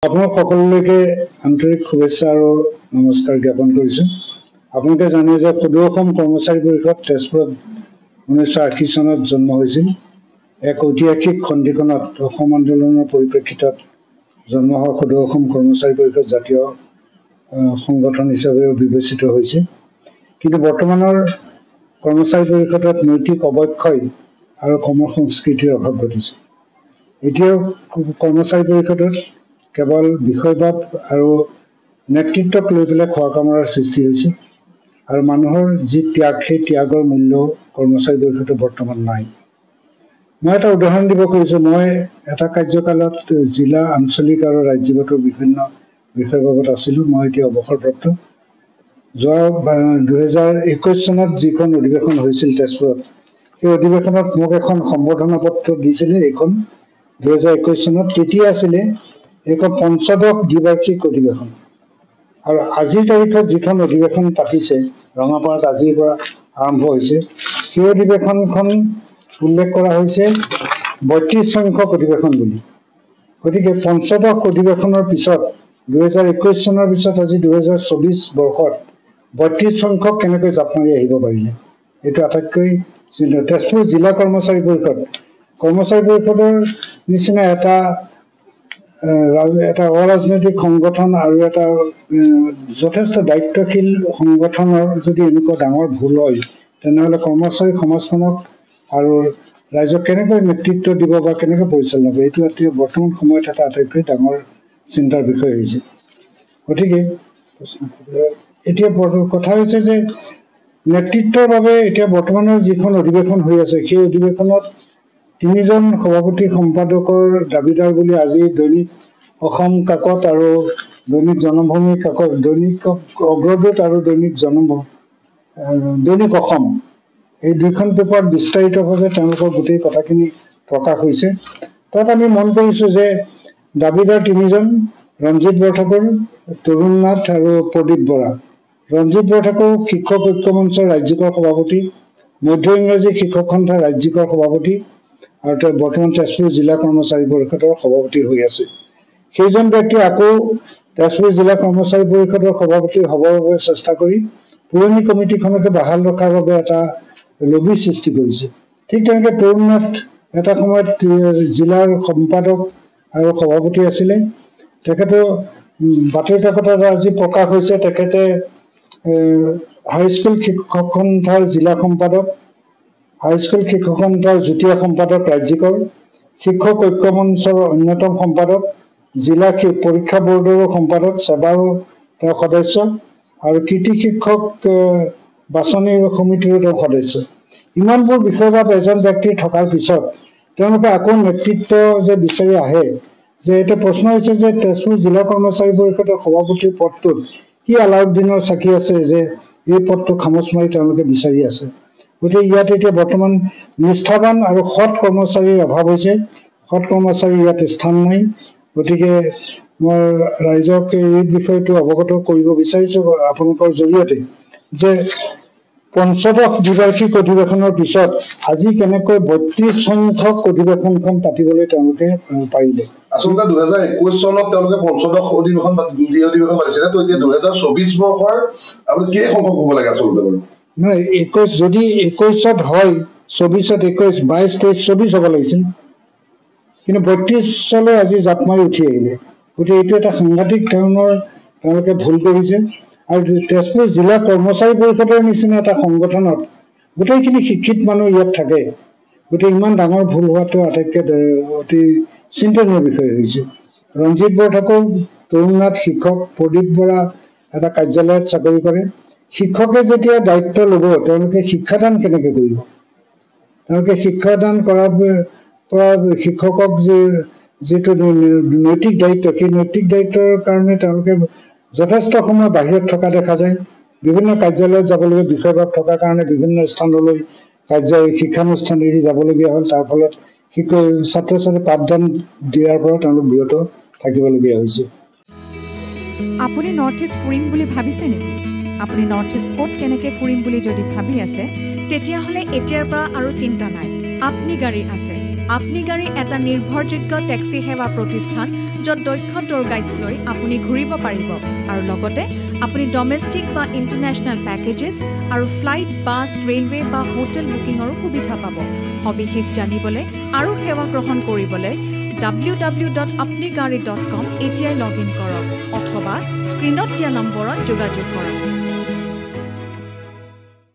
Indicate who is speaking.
Speaker 1: আপোনাক সকলোলৈকে আন্তৰিক শুভেচ্ছা আৰু নমস্কাৰ জ্ঞাপন কৰিছোঁ। আপোনালোকে জানে যে সদৌ অসম কৰ্মচাৰী পৰিষদ তেজপুৰত 1980 চনত জন্ম হৈছিল। এক ঐতিহাসিক খণ্ডিকনত অসম আন্দোলনৰ পৰিপ্ৰেক্ষিতত জন্ম হোৱা সদৌ অসম কৰ্মচাৰী পৰিষদ জাতীয় সংগঠন হিচাপেও বিবেচিত হৈছে। কিন্তু বৰ্তমানৰ কৰ্মচাৰী পৰিষদত নৈতিক অৱক্ষয় আৰু কৰ্মসংস্কৃতিৰ অভাৱ ঘটিছে। এতিয়াও কৰ্মচাৰী পৰিষদত কেৱল বিষয়বাদ আৰু নেতৃত্বক লৈ পেলাই খোৱা কামৰাৰ সৃষ্টি হৈছে আৰু মানুহৰ যি ত্যাগ, সেই ত্যাগৰ মূল্য কৰ্মচাৰী পৰিষদে বৰ্তমান নাই। মই এটা উদাহৰণ দিব খুজিছোঁ। মই এটা কাৰ্যকালত জিলা, আঞ্চলিক আৰু ৰাজ্যগত বিভিন্ন বিষয়বাবত আছিলোঁ। মই এতিয়া অৱসৰপ্ৰাপ্ত। যোৱা 2021 চনত যিখন অধিৱেশন হৈছিল তেজপুৰত, সেই অধিৱেশনত মোক এখন সম্বৰ্ধনা পত্ৰ দিছিলে। এইখন 2021 চনত তেতিয়া আছিলে এইখন পঞ্চদশ দ্বিবাৰ্ষিক অধিৱেশন। আৰু আজিৰ তাৰিখত যিখন অধিৱেশন পাতিছে ৰঙাপাৰাত আজিৰ পৰা আৰম্ভ হৈছে, সেই অধিৱেশনখন উল্লেখ কৰা হৈছে 32 সংখ্যক অধিৱেশন বুলি। গতিকে পঞ্চদশ অধিৱেশনৰ পিছত 2021 চনৰ পিছত আজি 2024 বৰ্ষত 32 সংখ্যক কেনেকৈ জাপ মাৰি আহিব পাৰিলে, এইটো আটাইতকৈ চিন্তা। তেজপুৰ জিলা কৰ্মচাৰী পৰিষদৰ নিচিনা এটা অৰাজনৈতিক সংগঠন আৰু এটা যথেষ্ট দায়িত্বশীল সংগঠনৰ যদি এনেকুৱা ডাঙৰ ভুল হয়, তেনেহ'লে কৰ্মচাৰী সমাজখনক আৰু ৰাইজক কেনেকৈ নেতৃত্ব দিব বা কেনেকৈ পৰিচালনা কৰিব, এইটো এতিয়া বৰ্তমান সময়ত এটা আটাইতকৈ ডাঙৰ চিন্তাৰ বিষয় হৈছে। গতিকে এতিয়া কথা হৈছে যে নেতৃত্বৰ বাবে এতিয়া বৰ্তমানৰ যিখন অধিৱেশন হৈ আছে, সেই অধিৱেশনত 3জন সভাপতি সম্পাদকৰ দাবীদাৰ বুলি আজি দৈনিক অসম কাকত আৰু দৈনিক জনমভূমি কাকত, দৈনিক অগ্ৰদূত আৰু দৈনিক অসম, এই দুইখন পেপাৰত বিস্তাৰিতভাৱে তেওঁলোকৰ গোটেই কথাখিনি প্ৰকাশ হৈছে। তাত আমি মন কৰিছোঁ যে দাবীদাৰ 3জন: ৰঞ্জিত বৰঠাকুৰ, তৰুণ নাথ আৰু প্ৰদীপ বৰা। ৰঞ্জিত বৰঠাকুৰ শিক্ষক ঐক্য মঞ্চৰ ৰাজ্যিকৰ সভাপতি, মধ্য ইংৰাজী শিক্ষক সন্থাৰ ৰাজ্যিকৰ সভাপতি আৰু তেওঁ বৰ্তমান তেজপুৰ জিলা কৰ্মচাৰী পৰিষদৰ সভাপতি হৈ আছে। সেইজন ব্যক্তিয়ে আকৌ তেজপুৰ জিলা কৰ্মচাৰী পৰিষদৰ সভাপতি হ'বৰ বাবে চেষ্টা কৰি পুৰণি কমিটিখনকে বাহাল ৰখাৰ বাবে এটা লবি সৃষ্টি কৰিছে। ঠিক তেনেকৈ তৰুণ নাথ এটা সময়ত জিলাৰ সম্পাদক আৰু সভাপতি আছিলে। তেখেতে বাতৰি কাকতত আজি প্ৰকাশ হৈছে তেখেতে হাইস্কুল শিক্ষক সন্থাৰ জিলা সম্পাদক, হাইস্কুল শিক্ষক সন্থাৰ যুটীয়া সম্পাদক ৰাজ্যিকৰ, শিক্ষক ঐক্য মঞ্চৰ অন্যতম সম্পাদক, জিলা পৰীক্ষা বৰ্ডৰো সম্পাদক, সেৱাৰো তেওঁ সদস্য আৰু কৃতি শিক্ষক বাছনি সমিতিৰো তেওঁ সদস্য। ইমানবোৰ বিষয়বাদ এজন ব্যক্তিৰ থকাৰ পিছত তেওঁলোকে আকৌ নেতৃত্ব যে বিচাৰি আহে, যে এটা প্ৰশ্ন হৈছে যে তেজপুৰ জিলা কৰ্মচাৰী পৰিষদৰ সভাপতিৰ পদটোত কি আলাউদ্দিনৰ চাকি আছে যে এই পদটো খামোচ মাৰি তেওঁলোকে বিচাৰি আছে। গতিকে ইয়াত এতিয়া বৰ্তমান নিষ্ঠাবান আৰু সৎ কৰ্মচাৰীৰ অভাৱ হৈছে। সৎ কৰ্মচাৰী ইয়াত স্থান নাই। গতিকে মই ৰাইজক এই বিষয়টো অৱগত কৰিব বিচাৰিছোঁ আপোনালোকৰ জৰিয়তে যে পঞ্চদশ দ্বিবাৰ্ষিক অধিৱেশনৰ পিছত আজি কেনেকৈ 32 সংখ্যক অধিৱেশনখন পাতিবলৈ তেওঁলোকে পাৰিলে।
Speaker 2: আচলতে 2021 চনত তেওঁলোকে পঞ্চদশ অধিৱেশন পাতিছিলে। তো এতিয়া 2024 বৰ্ষৰ আপুনি কেই সংখ্যক হ'ব লাগে আচলতে বাৰু?
Speaker 1: নহয়, 21 যদি 21ত হয়, 24ত 21, 22, 23, 24 হ'ব লাগিছিল। কিন্তু 32লৈ আজি জাপ মাৰি উঠি আহিলে। গতিকে এইটো এটা সাংঘাতিক ধৰণৰ তেওঁলোকে ভুল কৰিছে। আৰু তেজপুৰ জিলা কৰ্মচাৰী পৰিষদৰ নিচিনা এটা সংগঠনত গোটেইখিনি শিক্ষিত মানুহ ইয়াত থাকে। গতিকে ইমান ডাঙৰ ভুল হোৱাটো আটাইতকৈ অতি চিন্তনীয় বিষয় হৈছে। ৰঞ্জিত বৰঠাকুৰ, তৰুণ নাথ শিক্ষক, প্ৰদীপ বৰা এটা কাৰ্যালয়ত চাকৰি কৰে। শিক্ষকে যেতিয়া দায়িত্ব ল'ব, তেওঁলোকে শিক্ষাদান কেনেকৈ কৰিব? তেওঁলোকে শিক্ষাদান কৰাৰ পৰা শিক্ষকক যিটো নৈতিক দায়িত্ব, সেই নৈতিক দায়িত্বৰ কাৰণে তেওঁলোকে যথেষ্ট সময় বাহিৰত থকা দেখা যায়। বিভিন্ন কাৰ্যালয়ত যাবলগীয়া বিষয়বাদ থকাৰ কাৰণে বিভিন্ন স্থানলৈ শিক্ষানুষ্ঠান এৰি যাবলগীয়া হ'ল। তাৰ ফলত ছাত্ৰ ছাত্ৰী পাঠদান দিয়াৰ পৰা তেওঁলোক বিৰত থাকিবলগীয়া হৈছে।
Speaker 3: আপুনি নৰ্থ ইষ্ট ফুৰিম বুলি ভাবিছে নেকি? আপুনি নৰ্থ ইষ্ট ক'ত কেনেকৈ ফুৰিম বুলি যদি ভাবি আছে, তেতিয়াহ'লে এতিয়াৰ পৰা আৰু চিন্তা নাই। আপনি গাড়ী আছে। আপনি গাড়ী এটা নিৰ্ভৰযোগ্য টেক্সি সেৱা প্ৰতিষ্ঠান য'ত দক্ষ টুৰ গাইডছ লৈ আপুনি ঘূৰিব পাৰিব আৰু লগতে আপুনি ডমেষ্টিক বা ইণ্টাৰনেশ্যনেল পেকেজেছ আৰু ফ্লাইট বাছ ৰেলৱে বা হোটেল বুকিঙৰো সুবিধা পাব সবিশেষ জানিবলৈ আৰু সেৱা গ্ৰহণ কৰিবলৈ www.apnigari.com এতিয়াই লগ ইন কৰক অথবা স্ক্ৰীনত দিয়া নম্বৰত যোগাযোগ কৰক